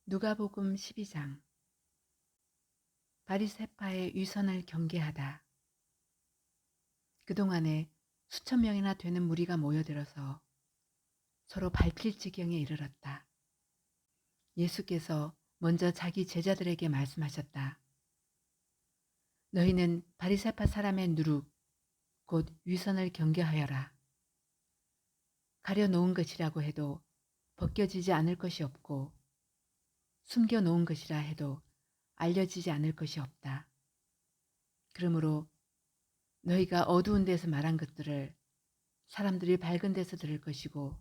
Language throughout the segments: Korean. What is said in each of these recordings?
누가복음 12장. 바리새파의 위선을 경계하다. 그동안에 수천 명이나 되는 무리가 모여들어서 서로 밟힐 지경에 이르렀다. 예수께서 먼저 자기 제자들에게 말씀하셨다. 너희는 바리새파 사람의 누룩, 곧 위선을 경계하여라. 가려놓은 것이라고 해도 벗겨지지 않을 것이 없고, 숨겨놓은 것이라 해도 알려지지 않을 것이 없다. 그러므로 너희가 어두운 데서 말한 것들을 사람들이 밝은 데서 들을 것이고,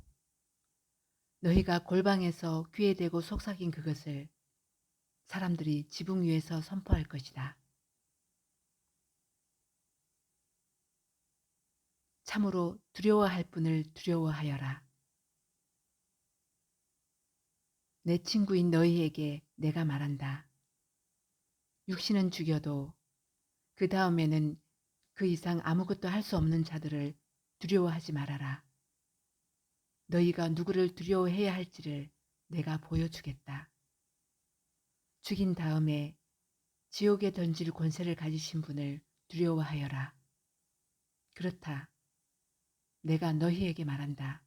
너희가 골방에서 귀에 대고 속삭인 그것을 사람들이 지붕 위에서 선포할 것이다. 참으로 두려워할 분을 두려워하여라. 내 친구인 너희에게 내가 말한다. 육신은 죽여도 그 다음에는 그 이상 아무것도 할 수 없는 자들을 두려워하지 말아라. 너희가 누구를 두려워해야 할지를 내가 보여주겠다. 죽인 다음에 지옥에 던질 권세를 가지신 분을 두려워하여라. 그렇다. 내가 너희에게 말한다.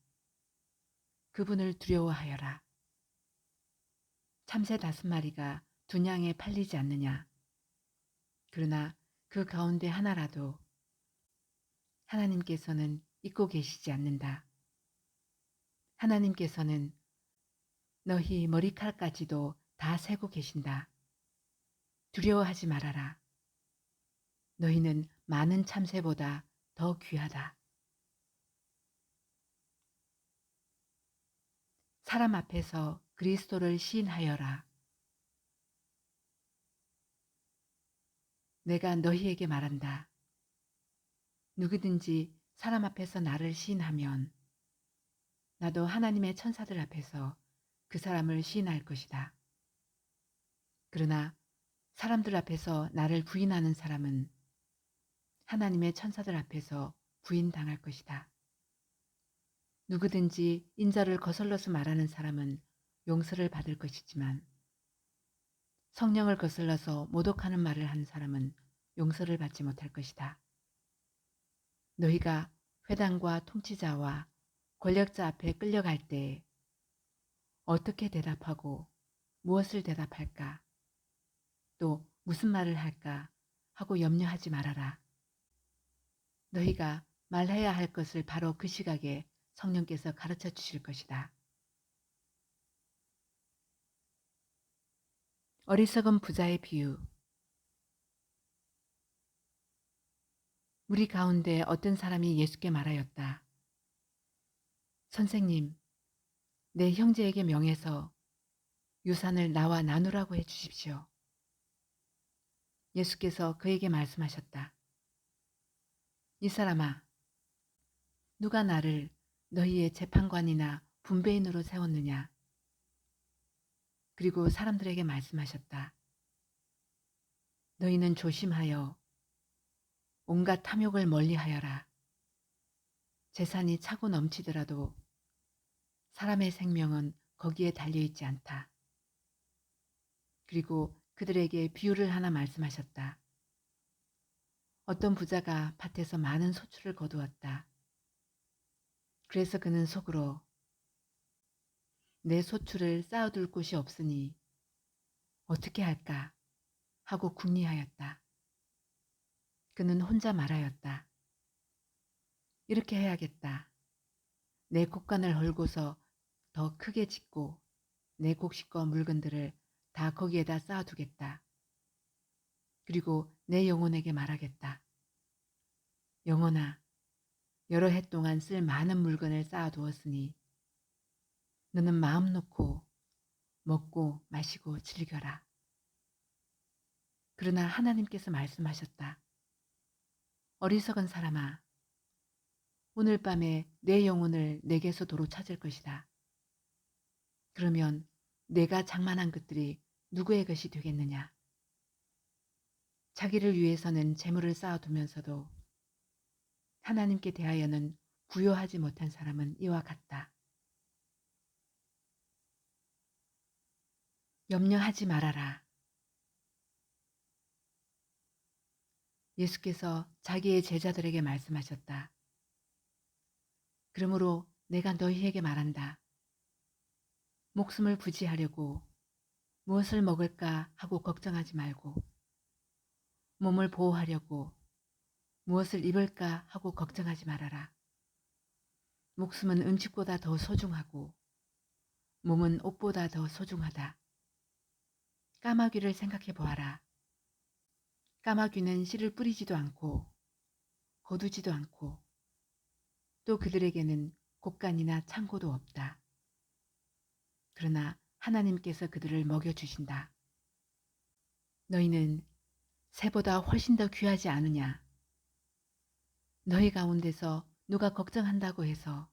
그분을 두려워하여라. 참새 5마리가 2냥에 팔리지 않느냐. 그러나 그 가운데 하나라도 하나님께서는 잊고 계시지 않는다. 하나님께서는 너희 머리칼까지도 다 세고 계신다. 두려워하지 말아라. 너희는 많은 참새보다 더 귀하다. 사람 앞에서 그리스도를 시인하여라. 내가 너희에게 말한다. 누구든지 사람 앞에서 나를 시인하면 나도 하나님의 천사들 앞에서 그 사람을 시인할 것이다. 그러나 사람들 앞에서 나를 부인하는 사람은 하나님의 천사들 앞에서 부인당할 것이다. 누구든지 인자를 거슬러서 말하는 사람은 용서를 받을 것이지만 성령을 거슬러서 모독하는 말을 하는 사람은 용서를 받지 못할 것이다. 너희가 회당과 통치자와 권력자 앞에 끌려갈 때 어떻게 대답하고 무엇을 대답할까? 또 무슨 말을 할까? 하고 염려하지 말아라. 너희가 말해야 할 것을 바로 그 시각에 성령께서 가르쳐 주실 것이다. 어리석은 부자의 비유. 무리 가운데 어떤 사람이 예수께 말하였다. 선생님, 내 형제에게 명해서 유산을 나와 나누라고 해 주십시오. 예수께서 그에게 말씀하셨다. 이 사람아, 누가 나를 너희의 재판관이나 분배인으로 세웠느냐? 그리고 사람들에게 말씀하셨다. 너희는 조심하여 온갖 탐욕을 멀리하여라. 재산이 차고 넘치더라도 사람의 생명은 거기에 달려있지 않다. 그리고 그들에게 비유를 하나 말씀하셨다. 어떤 부자가 밭에서 많은 소출을 거두었다. 그래서 그는 속으로 내 소출을 쌓아둘 곳이 없으니 어떻게 할까 하고 궁리하였다. 그는 혼자 말하였다. 이렇게 해야겠다. 내 곡간을 헐고서 더 크게 짓고 내 곡식과 물건들을 다 거기에다 쌓아두겠다. 그리고 내 영혼에게 말하겠다. 영혼아, 여러 해 동안 쓸 많은 물건을 쌓아두었으니 너는 마음 놓고 먹고 마시고 즐겨라. 그러나 하나님께서 말씀하셨다. 어리석은 사람아, 오늘 밤에 내 영혼을 내게서 도로 찾을 것이다. 그러면 내가 장만한 것들이 누구의 것이 되겠느냐? 자기를 위해서는 재물을 쌓아두면서도 하나님께 대하여는 부요하지 못한 사람은 이와 같다. 염려하지 말아라. 예수께서 자기의 제자들에게 말씀하셨다. 그러므로 내가 너희에게 말한다. 목숨을 부지하려고 무엇을 먹을까 하고 걱정하지 말고, 몸을 보호하려고 무엇을 입을까 하고 걱정하지 말아라. 목숨은 음식보다 더 소중하고 몸은 옷보다 더 소중하다. 까마귀를 생각해 보아라. 까마귀는 씨를 뿌리지도 않고 거두지도 않고 또 그들에게는 곡간이나 창고도 없다. 그러나 하나님께서 그들을 먹여주신다. 너희는 새보다 훨씬 더 귀하지 않으냐? 너희 가운데서 누가 걱정한다고 해서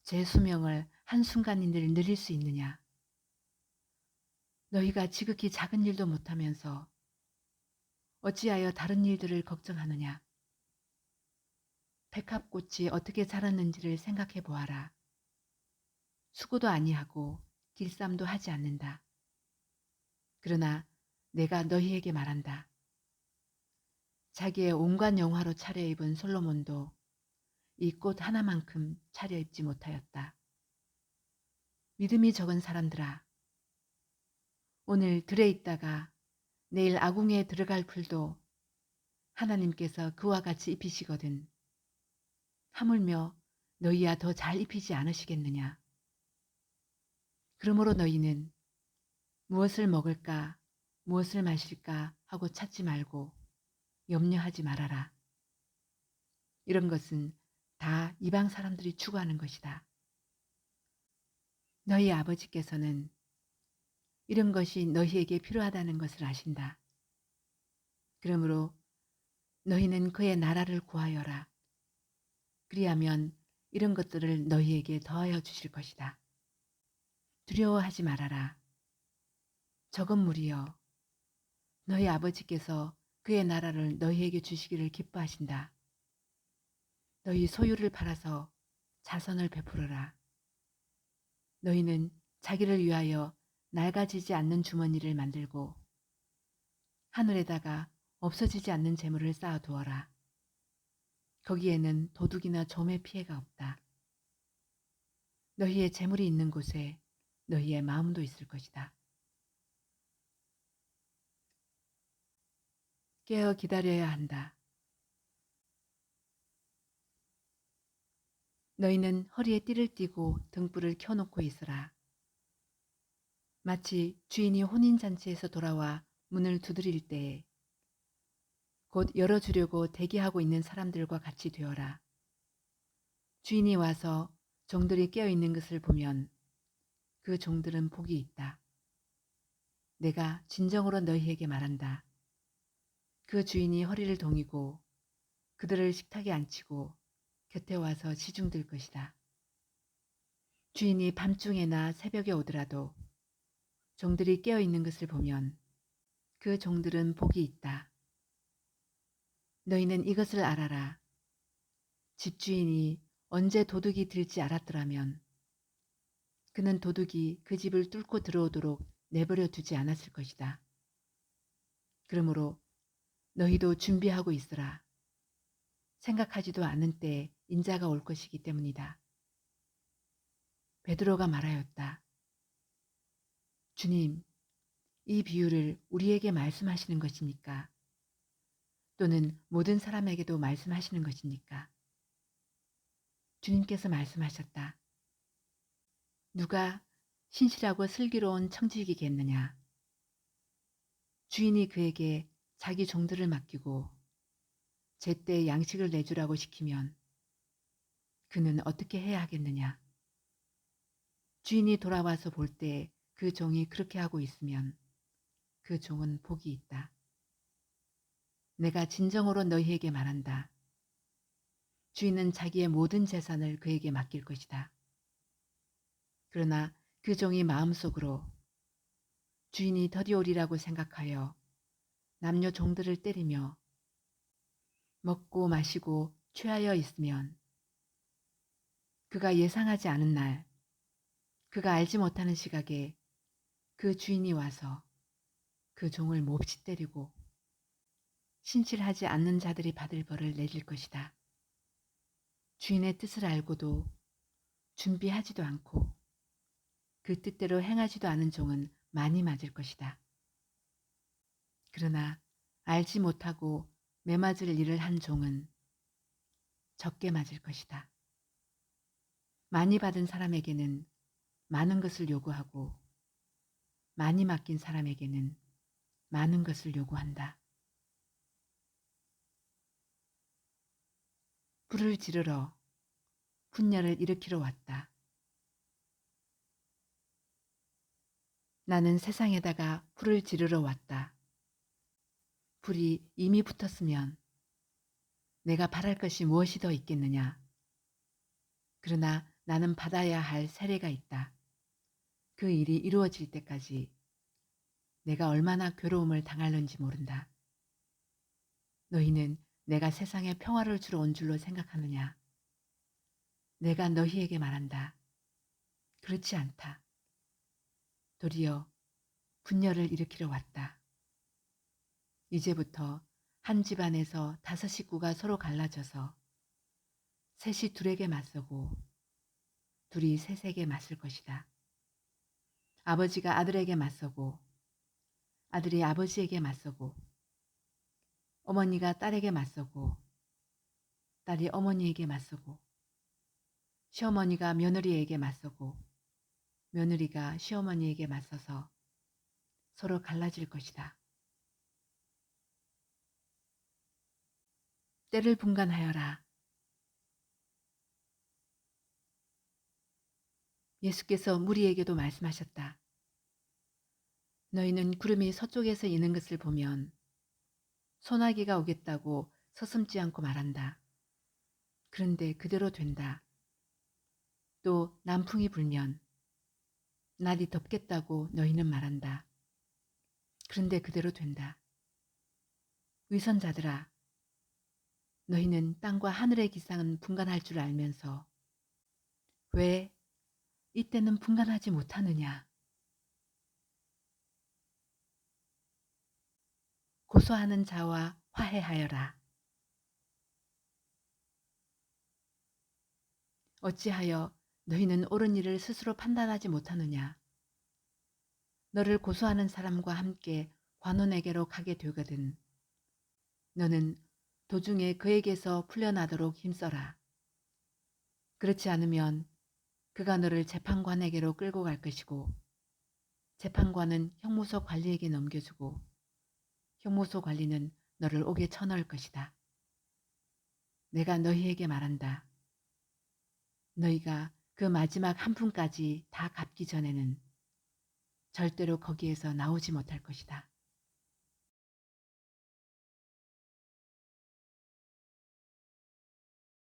제 수명을 한순간인들 늘릴 수 있느냐? 너희가 지극히 작은 일도 못하면서 어찌하여 다른 일들을 걱정하느냐? 백합꽃이 어떻게 자랐는지를 생각해 보아라. 수고도 아니하고 길쌈도 하지 않는다. 그러나 내가 너희에게 말한다. 자기의 온갖 영화로 차려입은 솔로몬도 이 꽃 하나만큼 차려입지 못하였다. 믿음이 적은 사람들아, 오늘 들에 있다가 내일 아궁이에 들어갈 풀도 하나님께서 그와 같이 입히시거든 하물며 너희야 더 잘 입히지 않으시겠느냐. 그러므로 너희는 무엇을 먹을까 무엇을 마실까 하고 찾지 말고 염려하지 말아라. 이런 것은 다 이방 사람들이 추구하는 것이다. 너희 아버지께서는 이런 것이 너희에게 필요하다는 것을 아신다. 그러므로 너희는 그의 나라를 구하여라. 그리하면 이런 것들을 너희에게 더하여 주실 것이다. 두려워하지 말아라. 적은 무리여, 너희 아버지께서 그의 나라를 너희에게 주시기를 기뻐하신다. 너희 소유를 팔아서 자선을 베풀어라. 너희는 자기를 위하여 낡아지지 않는 주머니를 만들고 하늘에다가 없어지지 않는 재물을 쌓아두어라. 거기에는 도둑이나 점의 피해가 없다. 너희의 재물이 있는 곳에 너희의 마음도 있을 것이다. 깨어 기다려야 한다. 너희는 허리에 띠를 띠고 등불을 켜놓고 있으라. 마치 주인이 혼인잔치에서 돌아와 문을 두드릴 때에 곧 열어주려고 대기하고 있는 사람들과 같이 되어라. 주인이 와서 종들이 깨어있는 것을 보면 그 종들은 복이 있다. 내가 진정으로 너희에게 말한다. 그 주인이 허리를 동이고 그들을 식탁에 앉히고 곁에 와서 시중들 것이다. 주인이 밤중에나 새벽에 오더라도 종들이 깨어있는 것을 보면 그 종들은 복이 있다. 너희는 이것을 알아라. 집주인이 언제 도둑이 들지 알았더라면 그는 도둑이 그 집을 뚫고 들어오도록 내버려 두지 않았을 것이다. 그러므로 너희도 준비하고 있으라. 생각하지도 않은 때에 인자가 올 것이기 때문이다. 베드로가 말하였다. 주님, 이 비유를 우리에게 말씀하시는 것입니까? 또는 모든 사람에게도 말씀하시는 것입니까? 주님께서 말씀하셨다. 누가 신실하고 슬기로운 청지기겠느냐? 주인이 그에게 자기 종들을 맡기고 제때 양식을 내주라고 시키면 그는 어떻게 해야 하겠느냐? 주인이 돌아와서 볼 때 그 종이 그렇게 하고 있으면 그 종은 복이 있다. 내가 진정으로 너희에게 말한다. 주인은 자기의 모든 재산을 그에게 맡길 것이다. 그러나 그 종이 마음속으로 주인이 더디 오리라고 생각하여 남녀 종들을 때리며 먹고 마시고 취하여 있으면 그가 예상하지 않은 날, 그가 알지 못하는 시각에 그 주인이 와서 그 종을 몹시 때리고 신실하지 않는 자들이 받을 벌을 내릴 것이다. 주인의 뜻을 알고도 준비하지도 않고 그 뜻대로 행하지도 않은 종은 많이 맞을 것이다. 그러나 알지 못하고 매맞을 일을 한 종은 적게 맞을 것이다. 많이 받은 사람에게는 많은 것을 요구하고 많이 맡긴 사람에게는 많은 것을 요구한다. 불을 지르러 분열을 일으키러 왔다. 나는 세상에다가 불을 지르러 왔다. 불이 이미 붙었으면 내가 바랄 것이 무엇이 더 있겠느냐. 그러나 나는 받아야 할 세례가 있다. 그 일이 이루어질 때까지 내가 얼마나 괴로움을 당할는지 모른다. 너희는 내가 세상에 평화를 주러 온 줄로 생각하느냐? 내가 너희에게 말한다. 그렇지 않다. 도리어 분열을 일으키러 왔다. 이제부터 한 집안에서 5 식구가 서로 갈라져서 셋이 둘에게 맞서고 둘이 셋에게 맞설 것이다. 아버지가 아들에게 맞서고 아들이 아버지에게 맞서고 어머니가 딸에게 맞서고 딸이 어머니에게 맞서고 시어머니가 며느리에게 맞서고 며느리가 시어머니에게 맞서서 서로 갈라질 것이다. 때를 분간하여라. 예수께서 무리에게도 말씀하셨다. 너희는 구름이 서쪽에서 이는 것을 보면 소나기가 오겠다고 서슴지 않고 말한다. 그런데 그대로 된다. 또 남풍이 불면 날이 덥겠다고 너희는 말한다. 그런데 그대로 된다. 위선자들아, 너희는 땅과 하늘의 기상은 분간할 줄 알면서 왜 이때는 분간하지 못하느냐. 고소하는 자와 화해하여라. 어찌하여 너희는 옳은 일을 스스로 판단하지 못하느냐. 너를 고소하는 사람과 함께 관원에게로 가게 되거든 너는 도중에 그에게서 풀려나도록 힘써라. 그렇지 않으면 그가 너를 재판관에게로 끌고 갈 것이고 재판관은 형무소 관리에게 넘겨주고 형무소 관리는 너를 옥에 쳐넣을 것이다. 내가 너희에게 말한다. 너희가 그 마지막 한 푼까지 다 갚기 전에는 절대로 거기에서 나오지 못할 것이다.